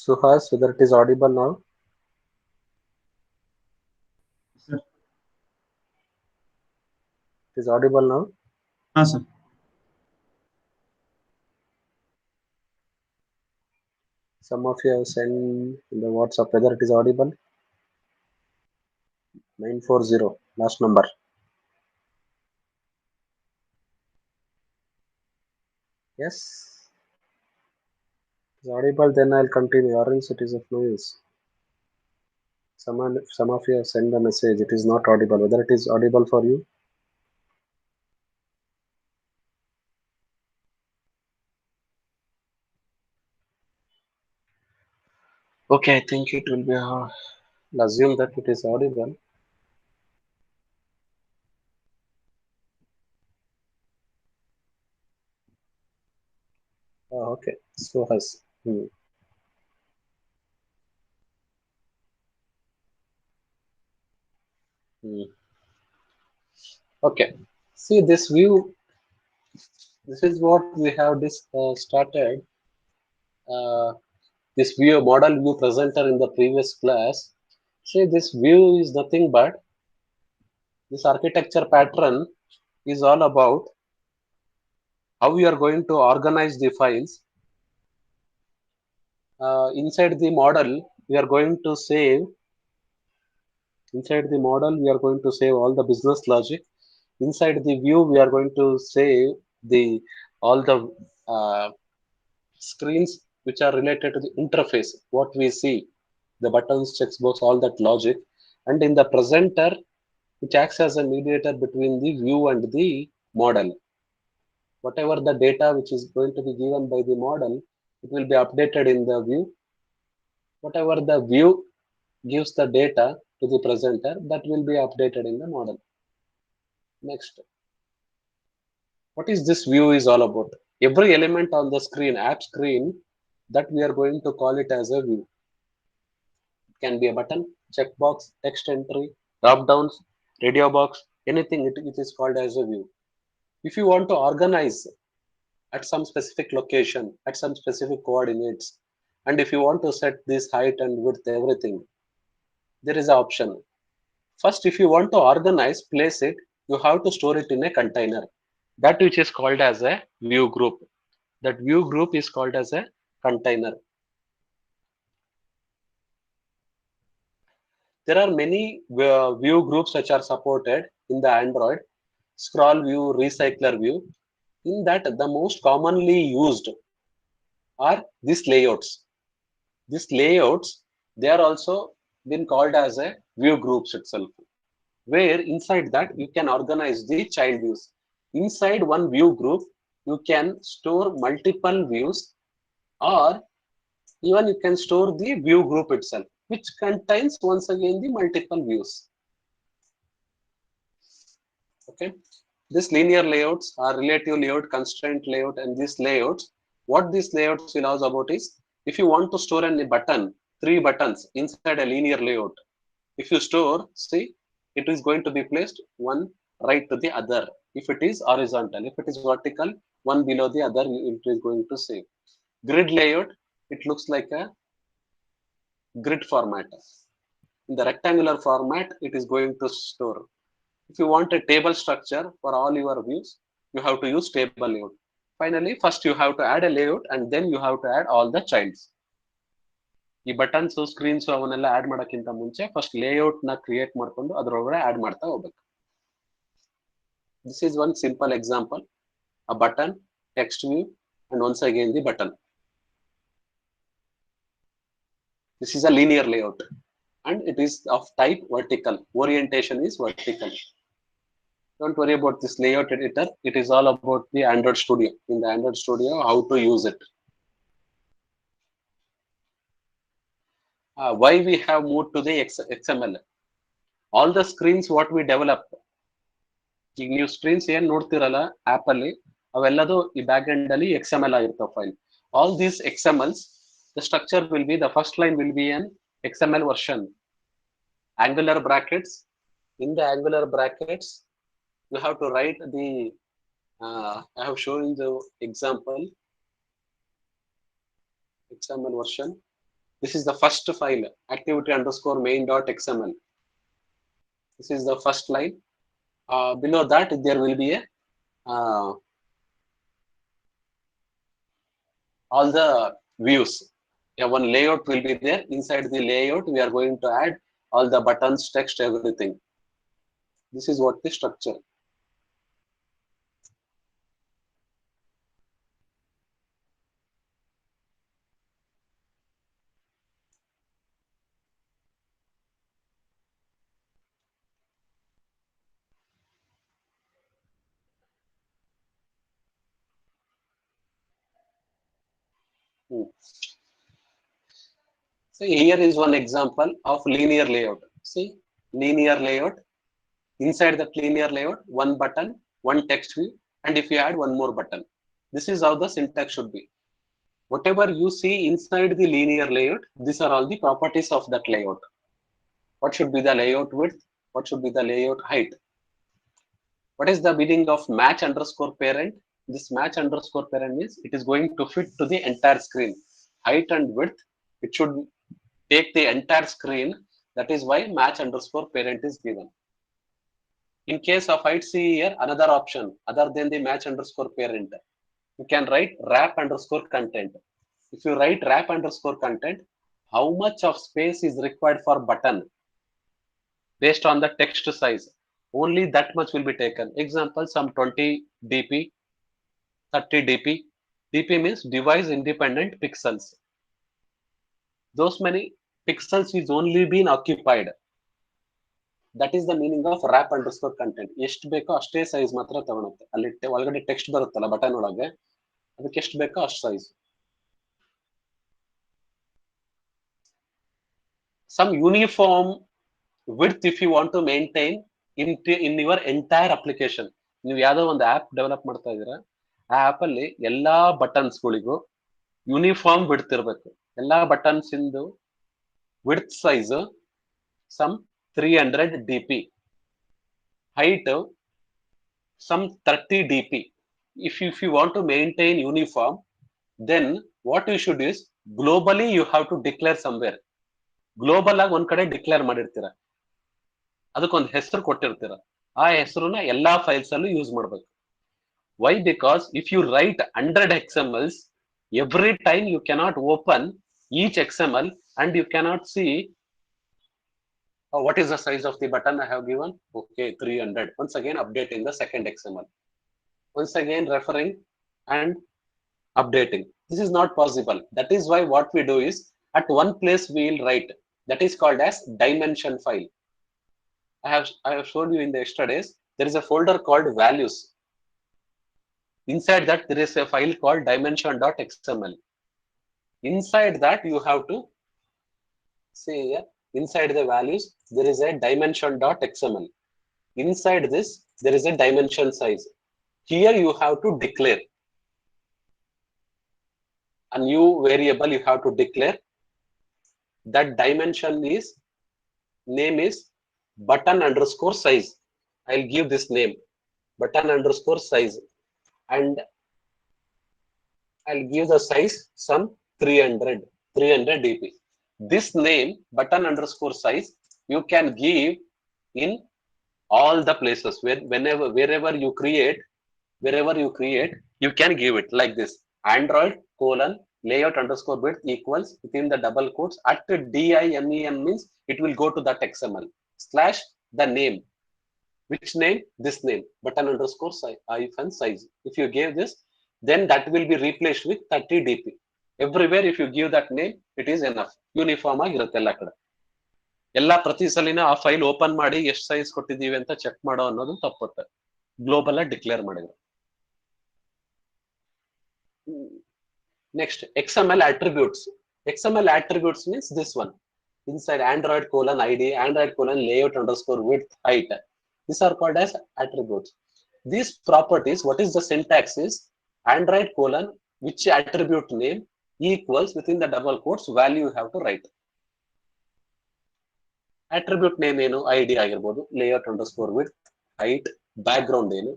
Suhas, whether it is audible now? Sir. It is audible now. Sir. Some of you have sent in the WhatsApp whether it is audible. 940 last number. Yes, it is audible. Then I'll continue. Or else it is of no use. Some of you have sent the message. It is not audible. Whether it is audible for you? Okay, I think it will be. I'll assume that it is audible. Okay. Suhas. Hmm. Okay. See this view. This is what we have started. Uh, this view model view presenter in the previous class. See this view is nothing but this architecture pattern is all about how we are going to organize the files. Inside the model, we are going to save inside the model we are going to save all the business logic. Inside the view, we are going to save the all the uh, screens which are related to the interface. What we see, the buttons, checkbox, all that logic, and in the presenter, which acts as a mediator between the view and the model. Whatever the data which is going to be given by the model, it will be updated in the view. Whatever the view gives the data to the presenter, that will be updated in the model. Next, what is this view is all about? Every element on the screen, app screen, that we are going to call it as a view. It can be a button, checkbox, text entry, drop downs, radio box, anything it is called as a view. If you want to organize at some specific location, at some specific coordinates, and if you want to set this height and width, everything, there is an option. First, if you want to organize, place it, you have to store it in a container. That which is called as a view group. That view group is called as a container. There are many view groups which are supported in the Android. Scroll view, recycler view. In that, the most commonly used are these layouts. These layouts, they are also been called as a view groups itself, where inside that you can organize the child views. Inside one view group, you can store multiple views, or even you can store the view group itself, which contains once again the multiple views. Okay. This linear layouts are relative layout, constraint layout, and these layouts. What these layouts will allow about is if you want to store a button, three buttons inside a linear layout. If you store, see, it is going to be placed one right to the other. If it is horizontal, if it is vertical, one below the other, it is going to save. Grid layout, it looks like a grid format. In the rectangular format, it is going to store. If you want a table structure for all your views, you have to use table layout. Finally, first you have to add a layout and then you have to add all the childs. ಈ buttons screens ಅವನ್ನೆಲ್ಲ add ಮಾಡೋಕ್ಕಿಂತ ಮುಂಚೆ first layout ನ create ಮಾಡ್ಕೊಂಡು ಅದರೊಳಗಡೆ add ಮಾಡ್ತಾ ಹೋಗ್ಬೇಕು. This is one simple example: a button, text view, and once again the button. This is a linear layout and it is of type vertical. Orientation is vertical. Don't worry about this layout editor. It is all about the Android Studio. In the Android Studio, how to use it. Why we have moved to the XML? All the screens what we develop, ಈಗ ನೀವು screens ಏನ್ ನೋಡ್ತಿರಲ್ಲ app ಅಲ್ಲಿ, ಅವೆಲ್ಲದು ಈ back end ಅಲ್ಲಿ XML ಆಗಿರ್ತಾವ file. All these XMLs, the structure will be, the first line will be an XML version. Angular brackets. In the Angular brackets, you have to write the I have shown the example XML version. This is the first file, activity underscore main dot XML. This is the first line. Below that, there will be a all the views. Yeah, one layout will be there. Inside the layout, we are going to add all the buttons, text, everything. This is what the structure. Hmm. So here is one example of linear layout. See, linear layout. Inside that linear layout, one button, one text view, and if you add one more button. This is how the syntax should be. Whatever you see inside the linear layout, these are all the properties of that layout. What should be the layout width? What should be the layout height? What is the meaning of match underscore parent? This match underscore parent means it is going to fit to the entire screen. Height and width, it should take the entire screen. That is why match underscore parent is given. In case of height, see here another option other than the match underscore parent. You can write wrap underscore content. If you write wrap underscore content, how much of space is required for button based on the text size? Only that much will be taken. Example, some 20 dp, 30 dp. dp means device independent pixels. Those many pixels is only been occupied. That is the meaning of wrap underscore content. ಎಷ್ಟು ಬೇಕೋ ಅಷ್ಟೇ size ಮಾತ್ರ ತಗೊಳುತ್ತೆ. ಅಲ್ಲಿ ಒಳಗಡೆ text ಬರುತ್ತಲ್ಲ button ಒಳಗೆ, ಅದಕ್ಕೆ ಎಷ್ಟು ಬೇಕೋ ಅಷ್ಟು size. Some uniform width if you want to maintain in your entire application. ನೀವು ಯಾವ್ದೋ ಒಂದು ಆಪ್ ಡೆವಲಪ್ ಮಾಡ್ತಾ ಇದ್ದೀರಾ, ಆ ಆಪ್ ಅಲ್ಲಿ ಎಲ್ಲಾ ಬಟನ್ಸ್ ಗಳಿಗೂ ಯೂನಿಫಾರ್ಮ್ ವಿಡ್ತ್ ಇರಬೇಕು. ಎಲ್ಲಾ buttons into width size some 300 dp, height some 30 dp. If you want to maintain uniform, then what you should is globally you have to declare somewhere. Global ಆಗಿ ಒಂದ್ ಕಡೆ declare ಮಾಡಿರ್ತೀರ, ಅದಕ್ಕೊಂದು ಹೆಸರು ಕೊಟ್ಟಿರ್ತೀರ. ಆ ಹೆಸರನ್ನ ಎಲ್ಲಾ ಫೈಲ್ಸ್ ಅಲ್ಲೂ ಯೂಸ್ ಮಾಡ್ಬೇಕು. Why? Because if you write 100 XMLs, every time you cannot open each XML and you cannot see what is the size of the button I have given. Okay, 300. Once again updating the second XML. Once again referring and updating. This is not possible. That is why what we do is at one place we will write. That is called as dimension file. I have showed you in the yesterday's. There is a folder called values. Inside that there is a file called dimension.xml. Inside that you have to see here, inside the values there is a dimension.xml. Inside this there is a dimension size. Here you have to declare a new variable. You have to declare that dimension is, name is button underscore size. I'll give this name button underscore size, and I'll give the size some 300 dp. This name button underscore size you can give in all the places wherever you create, you can give it like this: Android colon layout underscore width equals within the double quotes at DIMEM means it will go to that XML slash the name. Which name? This name button underscore hyphen size. If you gave this, then that will be replaced with 30 dp. Everywhere if you give that name, it is enough. Uniform ಆಗಿರುತ್ತೆ ಎಲ್ಲ ಕಡೆ. ಎಲ್ಲ ಪ್ರತಿ ಸಲಿನ ಆ file open ಮಾಡಿ ಎಷ್ಟು size ಕೊಟ್ಟಿದೀವಿ ಅಂತ check ಮಾಡೋ ಅನ್ನೋದು ತಪ್ಪುತ್ತೆ ಗ್ಲೋಬಲ್ ಆಗಿ ಡಿಕ್ಲೇರ್ ಮಾಡಿದ್ರೆ. Next, XML attributes. XML attributes means this one. Inside Android colon ID, Android colon layout underscore width height. These are called as attributes. These properties, what is the syntax is Android colon which attribute name equals within the double quotes value you have to write. Attribute name ಏನು ID ಆಗಿರ್ಬೋದು, layout underscore width height, background ಏನು,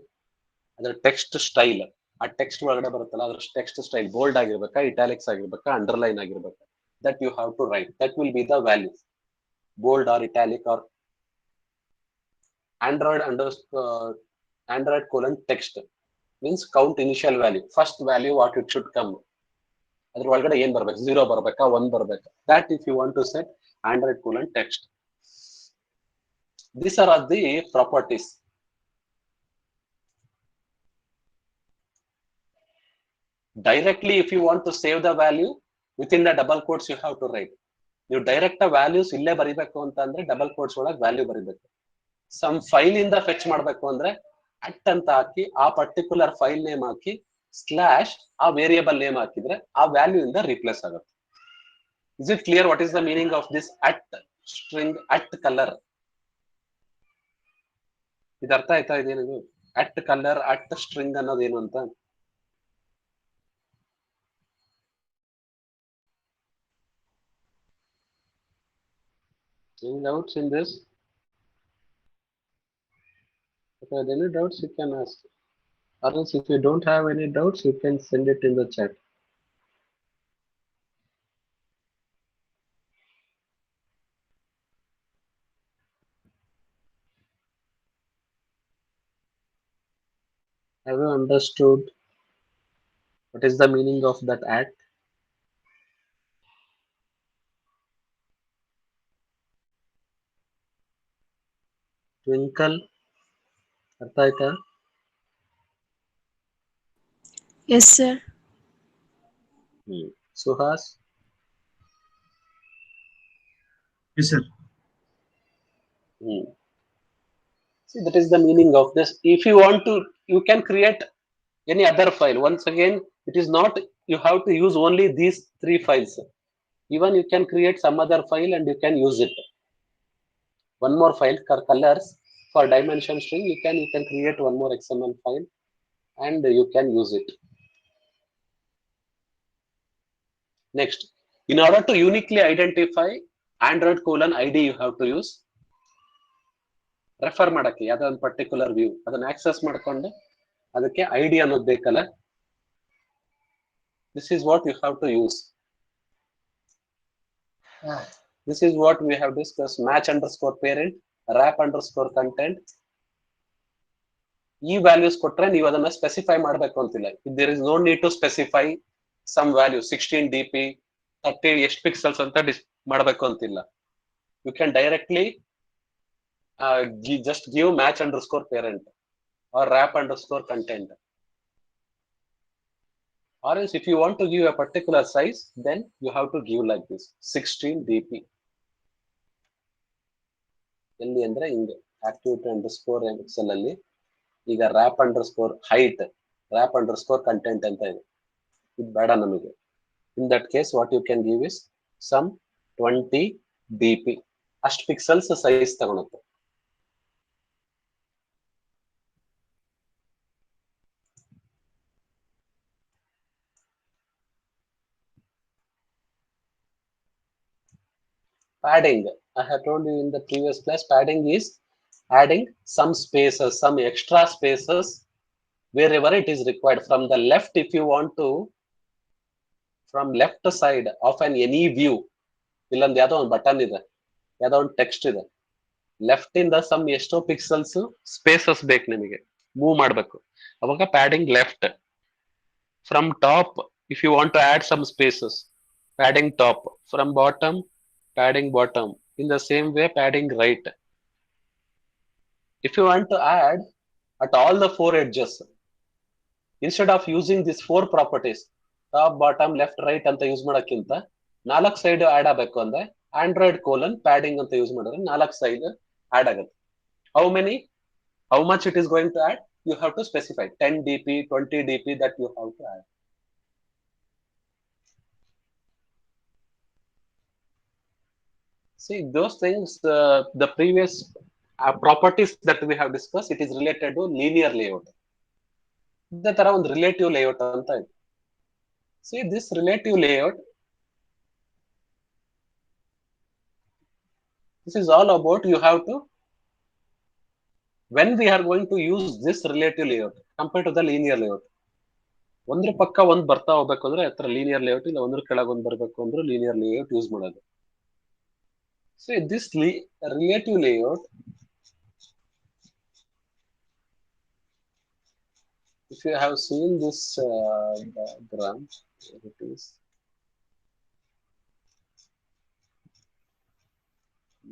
ಅದರ text style, ಆ text ಒಳಗಡೆ ಬರುತ್ತಲ್ಲ ಅದ್ರ text style bold ಆಗಿರ್ಬೇಕಾ, italics ಆಗಿರ್ಬೇಕಾ, ಅಂಡರ್ಲೈನ್ ಆಗಿರ್ಬೇಕಾ, that you have to write. That will be the value, bold or italic or Android underscore Android colon text means count initial value. First value what it should come. ಅದ್ರ ಒಳಗಡೆ ಏನ್ ಬರ್ಬೇಕು, 0 ಬರ್ಬೇಕಾ 1 ಬರ್ಬೇಕಾ, that if you want to set Android colon text. These are the properties. Directly if you want to save the value within the double quotes you have to write. ನೀವು direct values ಇಲ್ಲೇ ಬರಿಬೇಕು ಅಂತ ಅಂದ್ರೆ double quotes ಒಳಗೆ value ಬರಿಬೇಕು. Some file ಇಂದ fetch ಮಾಡ್ಬೇಕು ಅಂದ್ರೆ ಅಟ್ ಅಂತ ಹಾಕಿ ಆ ಪರ್ಟಿಕ್ಯುಲರ್ ಫೈಲ್ ನೇಮ್ ಹಾಕಿ ಸ್ಲಾಶ್ ಆ ವೇರಿಯಬಲ್ ನೇಮ್ ಹಾಕಿದ್ರೆ ಆ ವ್ಯಾಲ್ಯೂ ಇಂದ ರಿಪ್ಲೇಸ್ ಆಗುತ್ತೆ. Is it clear what is the meaning of this at string at colour? ಇದು ಅರ್ಥ ಆಯ್ತಾ ಇದೇನಿದು ಅಟ್ ಕಲರ್ ಅಟ್ ಸ್ಟ್ರಿಂಗ್ ಅನ್ನೋದೇನು ಅಂತ? Any doubts in this? If you have any doubts, you can ask. Or else, if you don't have any doubts, you can send it in the chat. Have you understood what is the meaning of that at? Twinkle, ಅರ್ಥ ಆಯ್ತಾ? Yes, sir. Suhas? Yes, sir. See, that is the meaning of this. If you want to, you can create any other file. Once again, it is not you have to use only these 3 files. Even you can create some other file and you can use it. One more file for colors, for dimension string, you can create one more XML file and you can use it. Next, in order to uniquely identify Android colon ID, you have to use refer ಮಾಡಕ್ಕೆ ಯಾವ್ದೋ ಒಂದು particular view ಅದನ್ನ access ಮಾಡ್ಕೊಂಡು ಅದಕ್ಕೆ ID ಅನ್ನೋದು ಬೇಕಲ್ಲ. This is what you have to use. This is what we have discuss. Match underscore parent, wrap underscore content. ಈ values ಕೊಟ್ರೆ ನೀವು ಅದನ್ನ ಸ್ಪೆಸಿಫೈ ಮಾಡ್ಬೇಕು ಅಂತಿಲ್ಲ. There is no need to specify some value 16 DP 30 ಎಷ್ಟು pixels ಅಂತ ಮಾಡ್ಬೇಕು ಅಂತಿಲ್ಲ. You can directly just give match underscore parent or wrap underscore content. Or else if you want to give a particular size, then you have to give like this 16 DP. ಎಲ್ಲಿ ಅಂದ್ರೆ ಹಿಂಗೆ activity underscore excel ಅಲ್ಲಿ ಈಗ wrap underscore height, wrap underscore content ಅಂತ ಇದೆ. ಇದು ಬೇಡ ನಮಗೆ. In that case what you can give is some 20 DP. ಅಷ್ಟು ಪಿಕ್ಸೆಲ್ಸ್ ಸೈಜ್ ತಗೊಳುತ್ತೆ. Padding, I have told you in the previous class, padding is adding some spaces, some extra spaces wherever it is required. From the left, if you want to, from left side of any view, ಇಲ್ಲೊಂದು ಯಾವ್ದೋ ಒಂದು button ಇದೆ, ಯಾವ್ದೋ ಒಂದು text ಇದೆ, left ಇಂದ some ಎಷ್ಟೋ pixels spaces ಬೇಕು ನಿಮಗೆ ಮೂವ್ ಮಾಡ್ಬೇಕು, ಅವಾಗ padding left. From top if you want to add some spaces, padding top. From bottom, padding bottom. In the same way, padding right. If you want to add at all the 4 edges, instead of using these 4 properties, top, bottom, left, right ಅಂತ use ಮಾಡಕ್ಕಿಂತ 4 side add ಆಗಬೇಕು ಅಂದ್ರೆ Android colon padding ಅಂತ use ಮಾಡಿದ್ರೆ 4 side add ಆಗುತ್ತೆ. How much it is going to add? You have to specify 10 DP, 20 DP that you have to add. See, those things, the previous properties that we have discussed, it is related to linear layout. ಇದೇ ತರ ಒಂದು relative layout ಅಂತ ಇದೆ. See, this relative layout, this is all about you have to, when we are going to use this relative layout compared to the linear layout, ಒಂದ್ರ ಪಕ್ಕ ಒಂದ್ ಬರ್ತಾ ಹೋಗ್ಬೇಕು ಅಂದ್ರೆ ಹತ್ರ ಲೀನಿಯರ್ ಲೇಔಟ್ ಇಲ್ಲ ಒಂದ್ರ ಕೆಳಗೆ ಒಂದ್ ಬರ್ಬೇಕು ಅಂದ್ರೆ ಲೀನಿಯರ್ ಲೇಔಟ್ ಯೂಸ್ ಮಾಡೋದು. So this relative layout, if you have seen this diagram, it is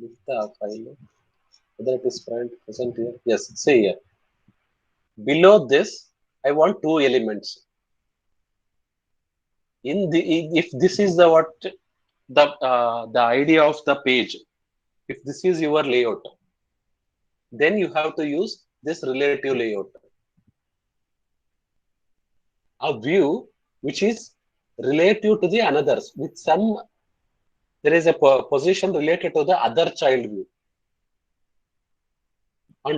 with the file, whether it is present here. Yes, see here. Below this, I want two elements. If this is the idea of the page, if this is your layout, then you have to use this relative layout. A view which is relative to the another's with some, there is a position related to the other child view. On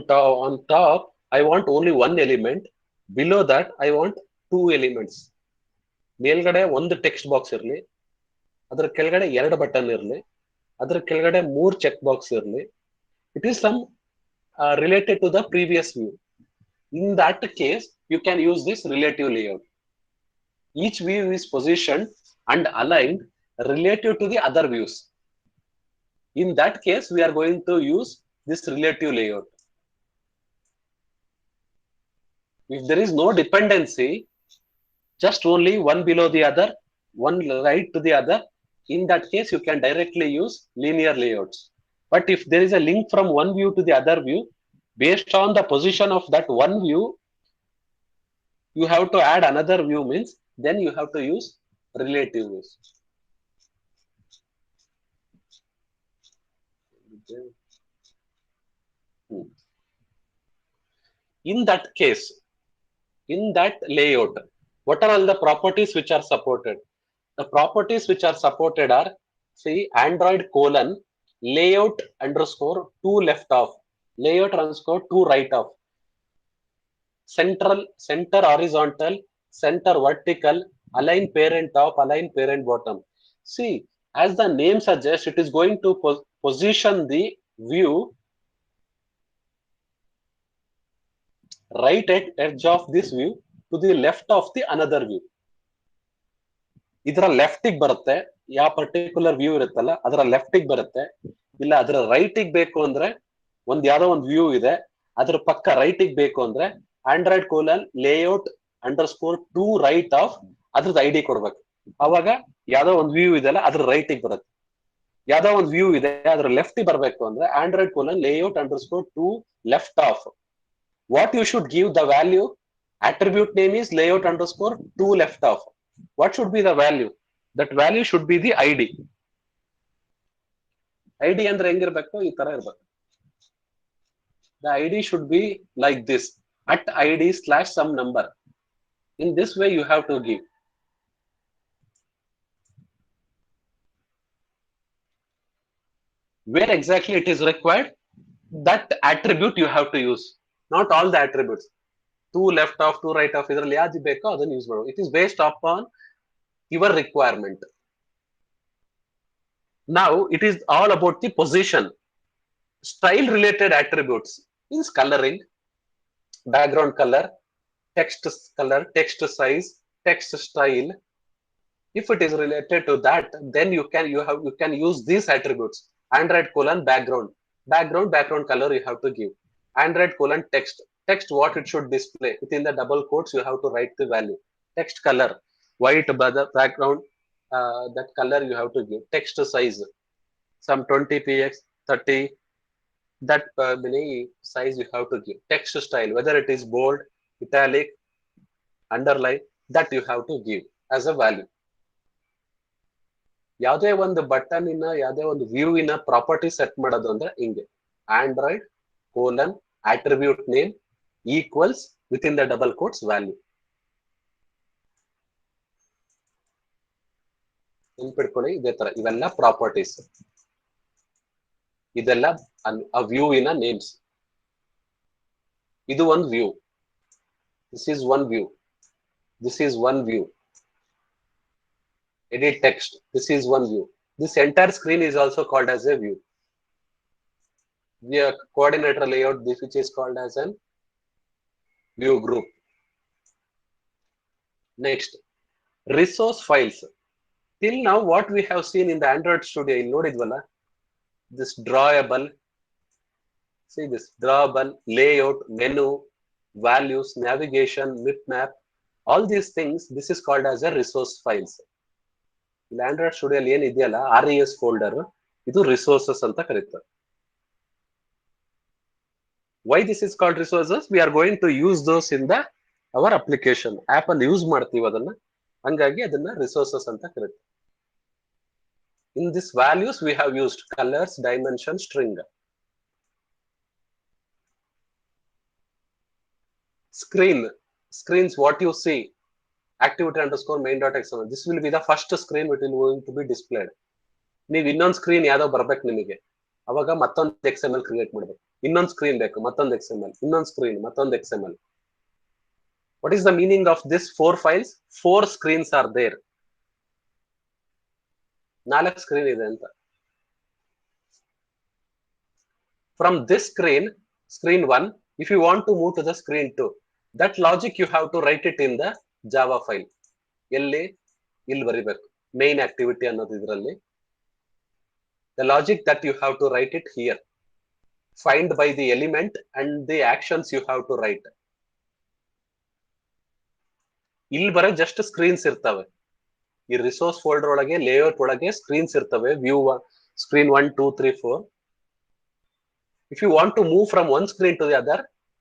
top, I want only one element. Below that, I want two elements. ಮೇಲ್ಗಡೆ ಒಂದು text box ಇರಲಿ, ಅದರ ಕೆಳಗಡೆ ಎರಡು button ಇರಲಿ, ಅದರ ಕೆಳಗಡೆ ಮೂರು ಚೆಕ್ ಬಾಕ್ಸ್ ಇರಲಿ. It is some related to the previous view. In that case, you can use this relative layout. Each view is positioned and aligned relative to the other views. In that case, we are going to use this relative layout. If there is no dependency, just only one below the other, one right to the other, in that case, you can directly use linear layouts. But if there is a link from one view to the other view, based on the position of that one view, you have to add another view, means then you have to use relative views. In that case, in that layout, what are all the properties which are supported? The properties which are supported are, see, Android : layout underscore to left of, layout underscore to right of, center horizontal, center vertical, align parent top, align parent bottom. See, as the name suggests, it is going to position the view right at edge of this view to the left of the another view. ಇದರ ಲೆಫ್ಟಿಗೆ ಬರುತ್ತೆ, ಯಾವ particular view ಇರುತ್ತಲ್ಲ ಅದರ ಲೆಫ್ಟಿಗೆ ಬರುತ್ತೆ. ಇಲ್ಲ ಅದರ ರೈಟಿಗೆ ಬೇಕು ಅಂದ್ರೆ ಯಾವ್ದೋ ಒಂದು ವ್ಯೂ ಇದೆ, ಅದ್ರ ಪಕ್ಕ ರೈಟಿಗೆ ಬೇಕು ಅಂದ್ರೆ Android : layout underscore to right of ಅದ್ರದ್ದು ಐಡಿ ಕೊಡ್ಬೇಕು. ಅವಾಗ ಯಾವ್ದೋ ಒಂದು ವ್ಯೂ ಇದೆಲ್ಲ ಅದ್ರ ರೈಟಿಗೆ ಬರುತ್ತೆ. ಯಾವ್ದೋ ಒಂದು ವ್ಯೂ ಇದೆ ಅದ್ರ ಲೆಫ್ಟಿಗೆ ಬರಬೇಕು ಅಂದ್ರೆ Android : layout underscore to left of. What you should give the value, attribute name is layout underscore to left of. What should be the value? That value should be the ID. ID ಅಂದ್ರೆ ಹೆಂಗಿರ್ಬೇಕು, ಈ ತರ ಇರ್ಬೇಕು. The ID should be like this, at ID / some number. In this way you have to give. Where exactly it is required, that attribute you have to use. Not all the attributes. To left of, to right of, ಇದರಲ್ಲಿ ಯಾವ್ದು ಬೇಕೋ ಅದನ್ನು use ಮಾಡೋದು. It is based upon your requirement. Now it is all about the position. Style related attributes is coloring, background color, text color, text size, text style. If it is related to that, then you can use these attributes. Android : background color you have to give. Android : text what it should display. Within the double quotes you have to write the value. Text color, white background, that color you have to give. Text size, some 20px, 30, that many size you have to give. Text style, whether it is bold, italic, underline, that you have to give as a value. ಯಾವುದೇ ಒಂದು button ಇನ ಯಾವುದೇ ಒಂದು view ಇನ property set ಮಾಡೋದು ಅಂದ್ರೆ ಹಿಂಗೆ, Android : attribute name equals within the double quotes value. ನೆನ್ಪಿಟ್ಕೊಳ್ಳಿ, ಇದೇ ತರ ಇವೆಲ್ಲ ಪ್ರಾಪರ್ಟೀಸ್. ಇದೆಲ್ಲ ಆ ವ್ಯೂ ಇನ ನೇಮ್ಸ್. ಇದು ಒಂದು view. This is one view. This is one view. Edit text. This is one view. This entire screen is also called as a view. The coordinator layout, which is called as an view group. Next, resource files. Till now, what we have seen in the Android Studio, ಇಲ್ಲಿ ನೋಡಿದ್ವಲ್ಲ, this drawable, see this drawable, layout, menu, values, navigation, bitmap, all these things, this is called as a resource files. ಇಲ್ಲಿ Android Studio ಅಲ್ಲಿ ಏನ್ ಇದೆಯಲ್ಲ, RES folder, ಇದು resources ಅಂತ ಕರೀತಾರೆ. Why this is called resources? We are going to use those in the our application. App ಅಲ್ಲಿ use ಮಾಡ್ತೀವಿ ಅದನ್ನ, ಹಂಗಾಗಿ ಅದನ್ನ resources ಅಂತ ಕರೀತಾರೆ. In this values, we have used colors, dimension, string. Screens, what you see, activity underscore main.xml. This will be the first screen which will going to be displayed. ನೀವು ಇನ್ನೊಂದು screen ಯಾವ್ದೋ ಬರ್ಬೇಕು ನಿಮಗೆ, ಅವಾಗ ಮತ್ತೊಂದು XML ಕ್ರಿಯೇಟ್ ಮಾಡಬೇಕು. ಇನ್ನೊಂದು screen ಬೇಕು, ಮತ್ತೊಂದು XML, ಇನ್ನೊಂದು ಸ್ಕ್ರೀನ್, ಮತ್ತೊಂದು XML. What is the meaning of this 4 files? 4 screens are there. 4 screen ಇದೆ ಅಂತ. From this screen 1, if you want to move to the screen 2, that logic you have to write it in the Java file. ಎಲ್ಲಿ ಇಲ್ಲಿ ಬರಿಬೇಕು, main activity ಅನ್ನೋದು ಇದರಲ್ಲಿ. The logic that you have to write it here. Find by the element and the actions you have to write. ಇಲ್ಲಿ ಬರೋ just screens ಇರ್ತವೆ. ಈ resource folder ಒಳಗೆ ಲೇಔಟ್ ಒಳಗೆ ಸ್ಕ್ರೀನ್ಸ್ ಇರ್ತವೆ. View screen 1, 2, 3, 4. If you want to move from one screen to the other,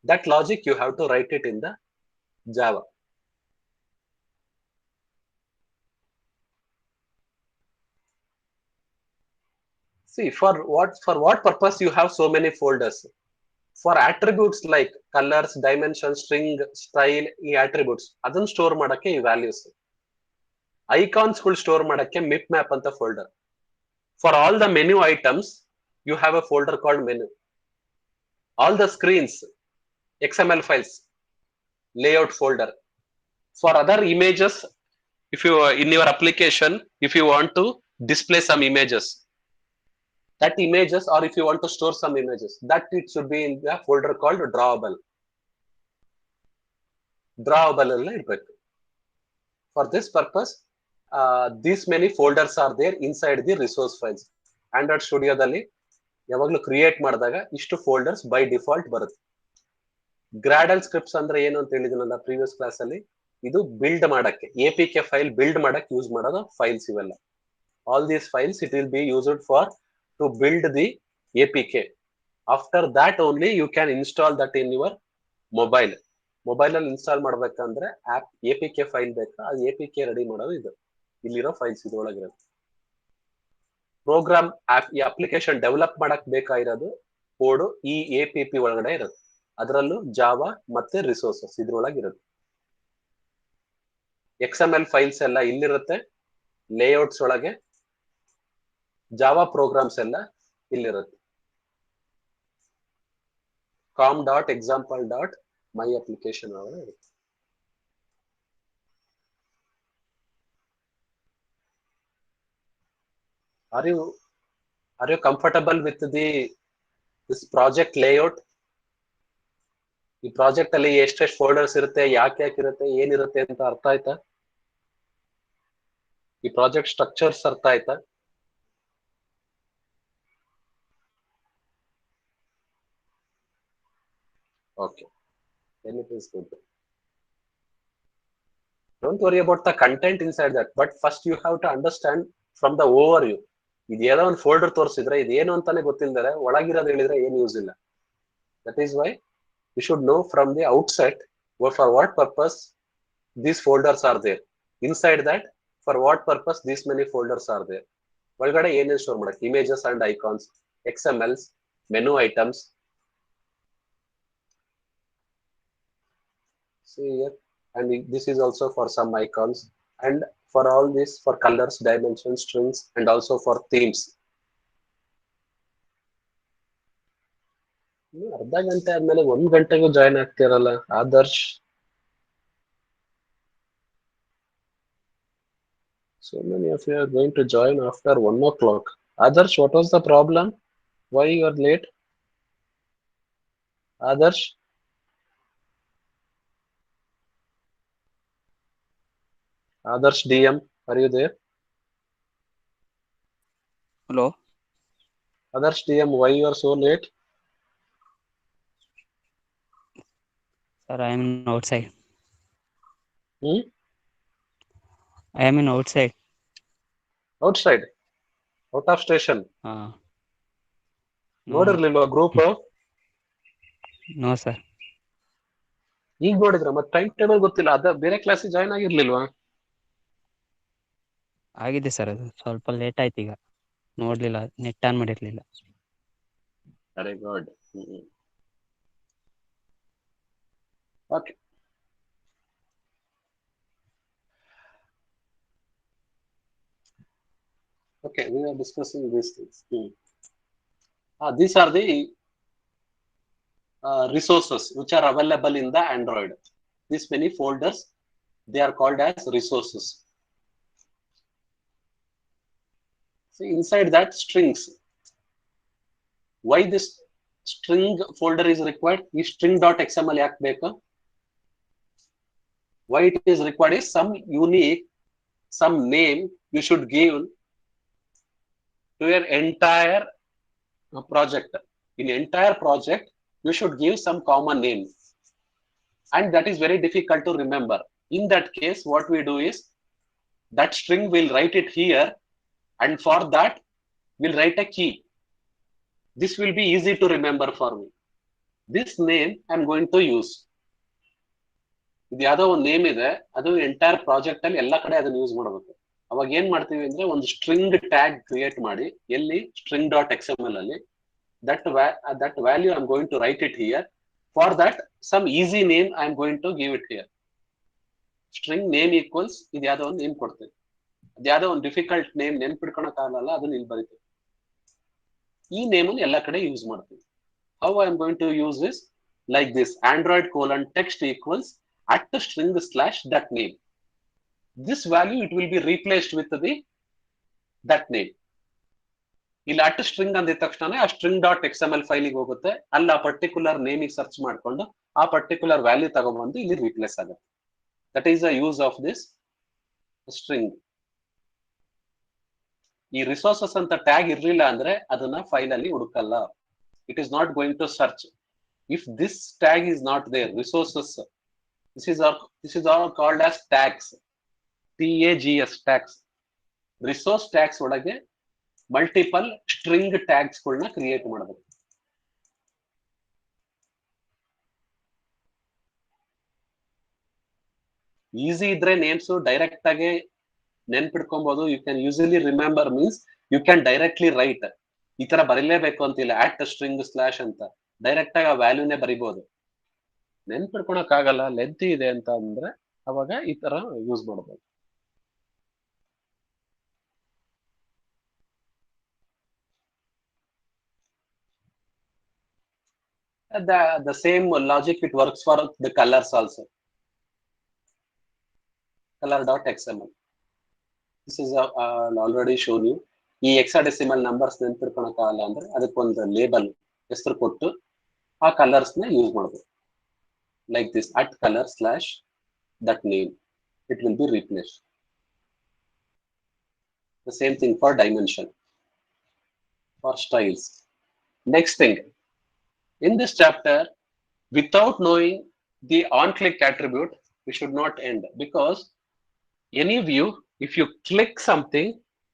that logic you have to write it in the Java. See, for what purpose you have so many folders? For attributes like colors, dimensions, string, style, ಈ attributes ಅದನ್ನ store ಮಾಡಕ್ಕೆ ಈ values. Icons ಗಳು store ಮಾಡಕ್ಕೆ bitmap ಅಂತ folder. For all the menu items, you have a folder called menu. All the screens, XML files, layout folder. For other images, if you in your application, if you want to display some images, that images, or if you want to store some images, that it should be in the folder called drawable. Drawable alla irbeku. For this purpose, these many folders are there inside the resource files. Android Studio dalli ಯಾವಾಗಲೂ create ಮಾಡಿದಾಗ ಇಷ್ಟು folders by default ಬರುತ್ತೆ. ಗ್ರಾಡಲ್ scripts ಅಂದ್ರೆ ಏನು ಅಂತ ಹೇಳಿದ್ನಲ್ಲ previous class ಅಲ್ಲಿ, ಇದು ಬಿಲ್ಡ್ ಮಾಡಕ್ಕೆ, APK ಫೈಲ್ ಬಿಲ್ಡ್ ಮಾಡಕ್ಕೆ ಯೂಸ್ ಮಾಡೋದು ಫೈಲ್ಸ್ ಇವೆಲ್ಲ. All these files it will be used for to build the APK. After that only you can install that in your mobile. Mobile ಅಲ್ಲಿ install ಮಾಡ್ಬೇಕಂದ್ರೆ APK file ಬೇಕಾ, ಅದು APK ready ಮಾಡೋದು ಇದು. ಇಲ್ಲಿರೋ ಫೈಲ್ಸ್ ಇದ್ರೊಳಗಿರುತ್ತೆ. ಪ್ರೋಗ್ರಾಮ್ ಈ ಅಪ್ಲಿಕೇಶನ್ ಡೆವಲಪ್ ಮಾಡಕ್ ಬೇಕಾಗಿರೋದು ಕೋಡ್ ಈ APP ಒಳಗಡೆ ಇರುತ್ತೆ. ಅದರಲ್ಲೂ ಜಾವಾ ಮತ್ತೆ ರಿಸೋರ್ಸಸ್ ಇದ್ರೊಳಗೆ ಇರುತ್ತೆ. XML ಫೈಲ್ಸ್ ಎಲ್ಲ ಇಲ್ಲಿರುತ್ತೆ, ಲೇಔಟ್ಸ್ ಒಳಗೆ ಜಾವಾ ಪ್ರೋಗ್ರಾಮ್ಸ್ ಎಲ್ಲ ಇಲ್ಲಿರುತ್ತೆ. com.example.my application ಒಳಗಡೆ ಇರುತ್ತೆ. Are you comfortable with this project layout? ಈ ಪ್ರಾಜೆಕ್ಟ್ ಅಲ್ಲಿ ಎಷ್ಟೆಷ್ಟು ಫೋಲ್ಡರ್ಸ್ ಇರುತ್ತೆ, ಯಾಕೆ ಇರುತ್ತೆ, ಏನಿರುತ್ತೆ ಅಂತ ಅರ್ಥ ಆಯ್ತಾ? ಈ ಪ್ರಾಜೆಕ್ಟ್ ಸ್ಟ್ರಕ್ಚರ್ಸ್ ಅರ್ಥ ಆಯ್ತಾ? Okay, then it is good. Don't worry about the content inside that, but first you have to understand from the overview. ಇದು ಏನೋ ಒಂದು ಫೋಲ್ಡರ್ ತೋರಿಸಿದ್ರೆ ಇದು ಏನು ಅಂತಾನೆ ಗೊತ್ತಿಲ್ಲದ್ರೆ ಒಳಗಿರೋದು ಹೇಳಿದ್ರೆ ಏನು ಯೂಸ್ ಇಲ್ಲ. That is why we should know from the outset for what purpose these folders are there. Inside that, for what purpose these many folders are there. ಒಳಗಡೆ ಏನೇನು ಸ್ಟೋರ್ ಮಾಡಕ್ಕೆ, images and icons, XMLs, menu items. See here, and this is also for some icons, and for all this for colors, dimensions, strings, and also for themes. ಅರ್ಧ ಗಂಟೆ ಆದ್ಮೇಲೆ 1 ಗಂಟೆಗೂ join ಆಗ್ತಿರಲ್ಲ Adarsh. So many of you are going to join after 1 o'clock. Adarsh, what was the problem? Why you are late? Adarsh? Adarsh DM, are you there? Hello, Adarsh DM, why you are so late? sir. I am in outside. Hmm? I am in outside. Outside, out of station. No, ನೋಡಿರ್ಲಿಲ್ವಾ group? no, sir. ಈಗ ನೋಡಿದ್ರ ಮತ್ತೆ time table ಗೊತ್ತಿಲ್ಲ, ಅದ ಬೇರೆ ಕ್ಲಾಸಿಗೆ join ಆಗಿರ್ಲಿಲ್ವಾ? ಆಗಿದೆ sir, ಅದು ಸ್ವಲ್ಪ ಲೇಟ್ ಆಯ್ತು ಈಗ. ನೋಡ್ಲಿಲ್ಲ, ನೆಟ್ ಆನ್ ಮಾಡಿರ್ಲಿಲ್ಲ. Very good. Okay. Okay, we are discussing these things. These are the resources which are available in the Android. These many folders, they are called as resources. See, inside that strings. Why this string folder is required? Is string.xml yak beka? Why it is required is some unique, some name you should give to your entire project. In entire project, you should give some common name. And that is very difficult to remember. In that case, what we do is that string will write it here, and for that we'll write a key. This will be easy to remember for me. This name I'm going to use. ಇದು ಯಾವುದೋ ಒಂದು name ಇದೆ, ಅದು entire project ಅಲ್ಲಿ ಎಲ್ಲಾ ಕಡೆ ಅದನ್ನ use ಮಾಡಬೇಕು. ಅವಾಗ ಏನ್ ಮಾಡ್ತೀವಿ ಅಂದ್ರೆ ಒಂದು ಸ್ಟ್ರಿಂಗ್ ಟ್ಯಾಗ್ ಕ್ರಿಯೇಟ್ ಮಾಡಿ, ಎಲ್ಲಿ string.xml ಅಲ್ಲಿ that value I'm going to write it here. For that, some easy name I'm going to give it here. String name equals ಇದು ಯಾವ್ದೋ ಒಂದು ನೇಮ್ ಕೊಡ್ತೇವೆ. ಅದು ಯಾವ್ದೋ ಒಂದು ಡಿಫಿಕಲ್ಟ್ ನೇಮ್ ನೆನ್ಪಿಡ್ಕೊಳಕ್ ಆಗಲ್ಲ, ಅದನ್ನ ಇಲ್ಲಿ ಬರೀತೀವಿ. ಈ ನೇಮ್ ಅನ್ನು ಎಲ್ಲ ಕಡೆ ಯೂಸ್ ಮಾಡ್ತೀವಿ. How I am going to use this? Like this, Android:text equals @string/that name. This value it will be replaced with that name. ಇಲ್ಲಿ @string ಅಂದಿದ ತಕ್ಷಣ ಆ string.xml ಫೈಲಿಗೆ ಹೋಗುತ್ತೆ, ಅಲ್ಲಿ ಆ ಪರ್ಟಿಕ್ಯುಲರ್ ನೇಮಿಗೆ ಸರ್ಚ್ ಮಾಡ್ಕೊಂಡು ಆ ಪರ್ಟಿಕ್ಯುಲರ್ ವ್ಯಾಲ್ಯೂ ತಗೊಂಡ್ಬಂದು ಇಲ್ಲಿ ರೀಪ್ಲೇಸ್ ಆಗುತ್ತೆ. That is the use of this string. ಈ ರಿಸೋರ್ಸಸ್ ಅಂತ ಟ್ಯಾಗ್ ಇರ್ಲಿಲ್ಲ ಅಂದ್ರೆ ಅದನ್ನ ಫೈಲ್ ಅಲ್ಲಿ ಹುಡುಕಲ್ಲ. It is not going to search. If this tag is not there, resources, this is all called as tags. TAGS, tags. Resource tags ಒಳಗೆ multiple string tags ಗಳನ್ನ create ಮಾಡಬೇಕು. Easy ಇದ್ರೆ names direct ಆಗಿ ನೆನ್ಪಿಡ್ಕೊಬಹುದು. You can easily remember means you can directly write. ಈ ತರ ಬರೀಲೇಬೇಕು ಅಂತಿಲ್ಲ, @string/ ಅಂತ ಡೈರೆಕ್ಟ್ ಆಗಿ ಆ ವ್ಯಾಲ್ಯೂನೇ ಬರಿಬಹುದು. ನೆನ್ಪಿಡ್ಕೊಳಕ್ ಆಗಲ್ಲ, ಲೆಂತ್ ಇದೆ ಅಂತ ಅಂದ್ರೆ ಅವಾಗ ಈ ತರ ಯೂಸ್ ಮಾಡಬಹುದು. The same logic it works for the colors also. Color.xml. This is already shown you. ಈ hexadecimal numbers ನೆನ್ಪಿಡ್ಕೊಳಕ್ಕಾಗಲ್ಲ ಅಂದ್ರೆ ಅದಕ್ಕೊಂದು ಲೇಬಲ್ ಹೆಸರು ಕೊಟ್ಟು ಆ ಕಲರ್ಸ್ ನ ಯೂಸ್ ಮಾಡಬೇಕು. Like this, @color/that name. It will be replaced. The same thing for dimension, for styles. Next thing, in this chapter, without knowing the on-click attribute, we should not end, because any view, if you click something,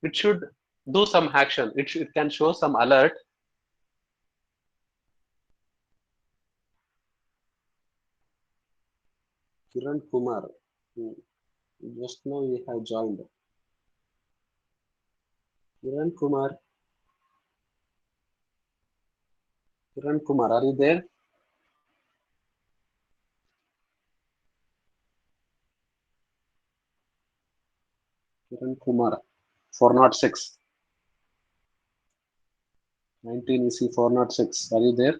it should do some action. It can show some alert. Kiran Kumar, just now we have joined. Kiran Kumar, are you there? Kiran Kumar, 406. 19 EC 406. Are you there?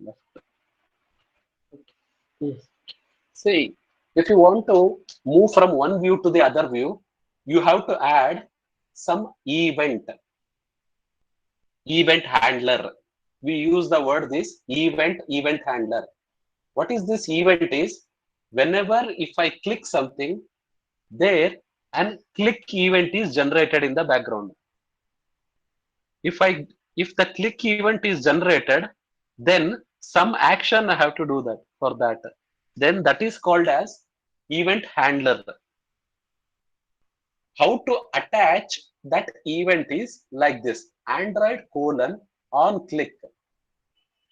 Left. See, if you want to move from one view to the other view, you have to add some event. event handler. We use the word this event handler. What is this event is, whenever if I click something, there an click event is generated in the background. If the click event is generated, then some action I have to do that for that. Then that is called as event handler. How to attach that event is like this: Android colon on click.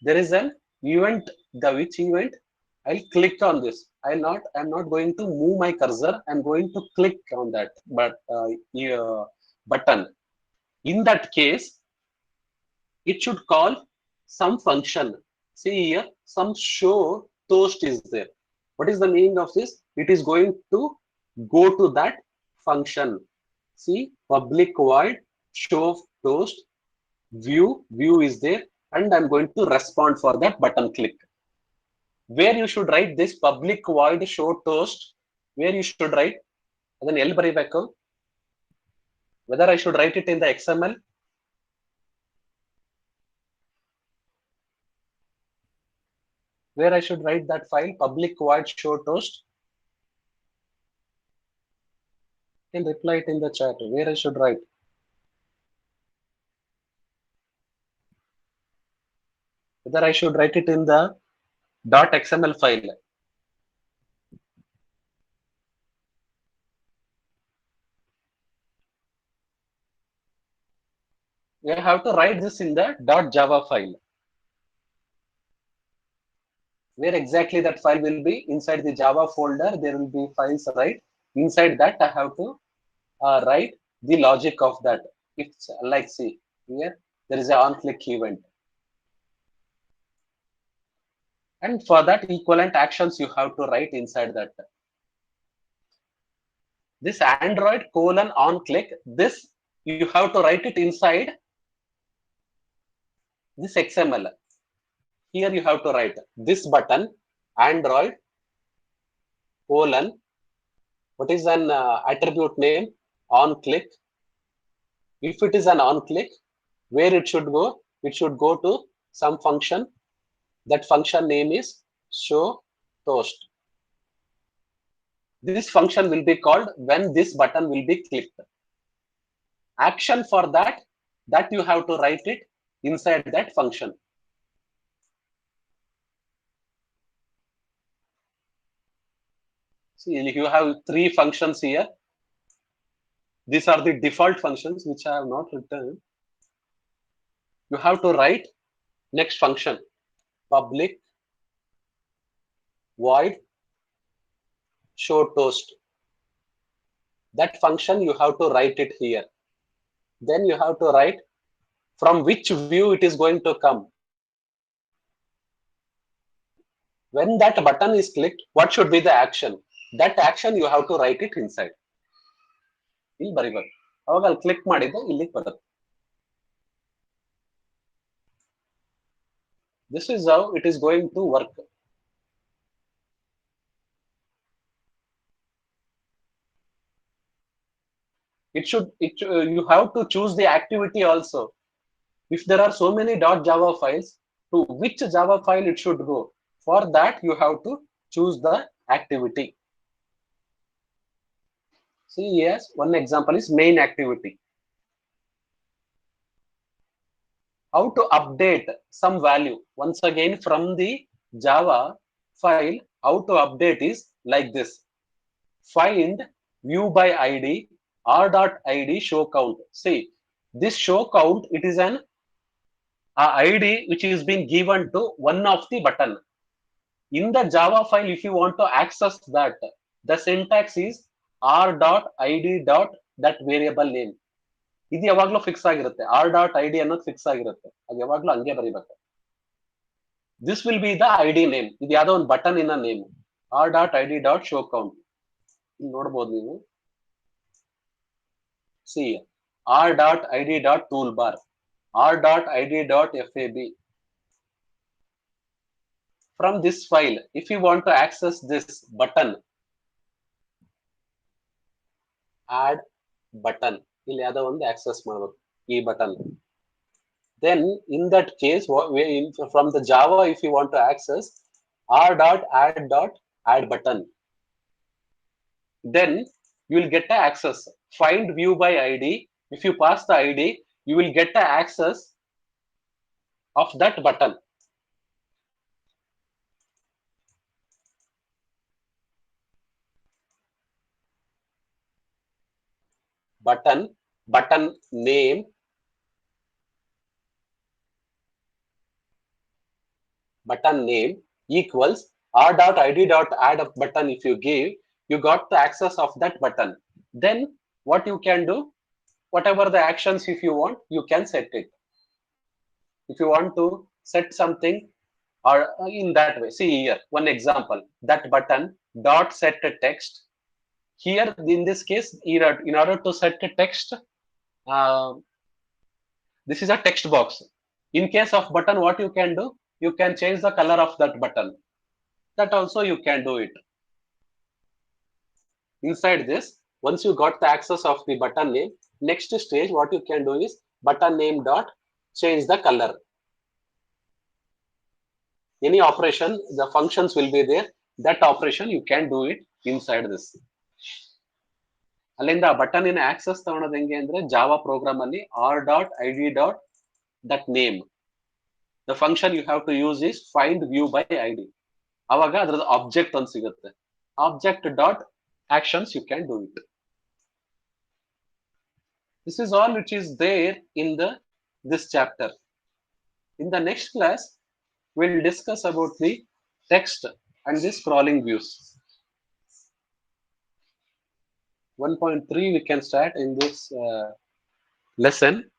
There is an event, the which event I'll click on this. I'm not going to move my cursor. I'm going to click on that button. In that case, it should call some function. See here, some show toast is there. What is the meaning of this? It is going to go to that function. See, public void show toast view is there, and I'm going to respond for that button click. Where you should write this public void show toast, where you should write then L ಬರಿಬೇಕು. Whether I should write it in the XML, where I should write that file public void show toast. You can reply it in the chat where I should write. Whether I should write it in the .xml file. You have to write this in the .java file. Where exactly that file will be? Inside the Java folder, there will be files, right? Inside that, I have to write the logic of that. It's like, see, here, there is an on-click event. And for that, equivalent actions you have to write inside that. This Android colon on-click, this you have to write it inside this XML. Here you have to write this button, Android colon, what is an attribute name, on click. If it is an on click, where it should go? It should go to some function. That function name is show toast. This function will be called when this button will be clicked. Action for that you have to write it inside that function. See, you have three functions here. These are the default functions which I have not written. You have to write next function, public void show toast. That function you have to write it here. Then you have to write from which view it is going to come. When that button is clicked, what should be the action? That action you have to write it inside. ಇಲ್ಲಿ ಬರಿಬೇಕು. ಅವಾಗ ಅಲ್ಲಿ click ಮಾಡಿದ್ರೆ ಇಲ್ಲಿಗೆ ಬರುತ್ತೆ. This is how it is going to work. You have to choose the activity also. If there are so many .java files, to which Java file it should go? For that, you have to choose the activity. See, yes, one example is main activity. How to update some value? Once again, from the Java file, how to update is like this. Find view by ID r.id show count. See, this show count, it is an ID which is being given to one of the button. In the Java file, if you want to access that, the syntax is r.id. that variable name. ಇದು ಯಾವಾಗಲೂ fix ಆಗಿರುತ್ತೆ. r.id ಅನ್ನೋದು fix ಆಗಿರುತ್ತೆ. ಅದು ಯಾವಾಗಲೂ ಹಂಗೆ ಬರೀಬೇಕು. This will be the ID name. ಇದು ಯಾವುದೋ ಒಂದು ಬಟನ್ ಇನ ನೇಮ್. r.id. show count. ಇಲ್ಲಿ ನೋಡಬಹುದು ನೀವು. See, r.id. toolbar, r.id. fab. From this file, if you want to access this button, add button. ಇಲ್ಲಿ ಯಾವುದೋ ಒಂದು ಆಕ್ಸೆಸ್ ಮಾಡಬೇಕು ಈ button. then in that case, from the Java, if you want to access r.add button, then you will get the access. Find view by id. If you pass the id, you will get the access of that button. Button name equals r.id.add button. If you give, you got the access of that button. Then what you can do, whatever the actions, if you want, you can set it. If you want to set something, or in that way, see here one example, that button dot set a text. Here in this case, in order to set a text, uh, this is a text box. In case of button, what you can do, you can change the color of that button. That also you can do it. Inside this, once you got the access of the button name, next stage what you can do is button name dot change the color. Any operation, the functions will be there. That operation you can do it inside this. ಅಲ್ಲಿಂದ button ಇನ್ access ತಗೊಳೋದು ಹೆಂಗೆ ಅಂದ್ರೆ Java program ಅಲ್ಲಿ r.id.that name, the function you have to use is find view by id. ಅವಾಗ ಅದ್ರದ್ದು object ಅಂತ ಸಿಗುತ್ತೆ. Object dot actions, you can do it. This is all which is there in this chapter. In the next class, we'll discuss about the text and the scrolling views. 1.3 we can start in this lesson.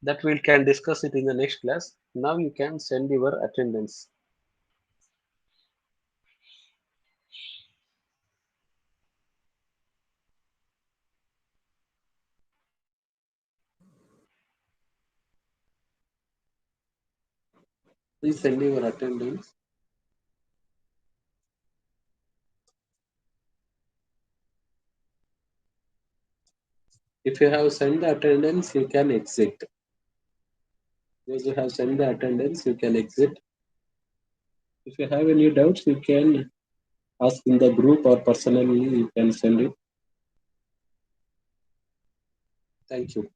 That we can discuss it in the next class. Now you can send your attendance. Please send your attendance. If you have sent the attendance, you can exit. Those who have sent the attendance, you can exit. If you have any doubts, you can ask in the group or personally, you can send it. Thank you.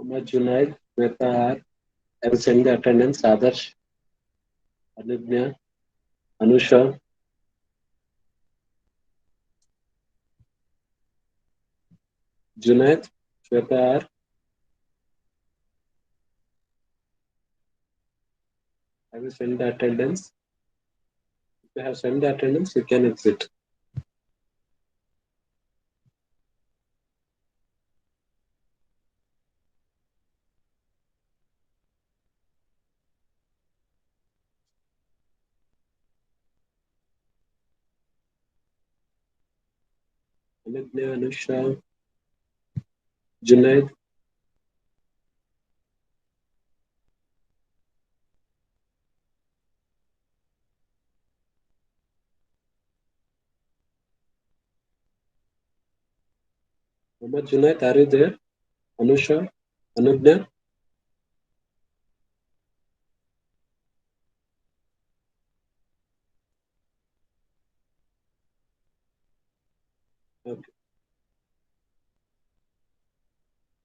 Mohammed Junaid, Mehta R. I will send the attendance. Adarsh, Anugnya, Anusha. Junaid, Shweta R. I will send the attendance. If you have sent the attendance, you can exit. Anugnya, Anusha, Junaid. Mohammed Junaid, are you there? Anusha, Anugnya.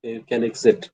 You can exit.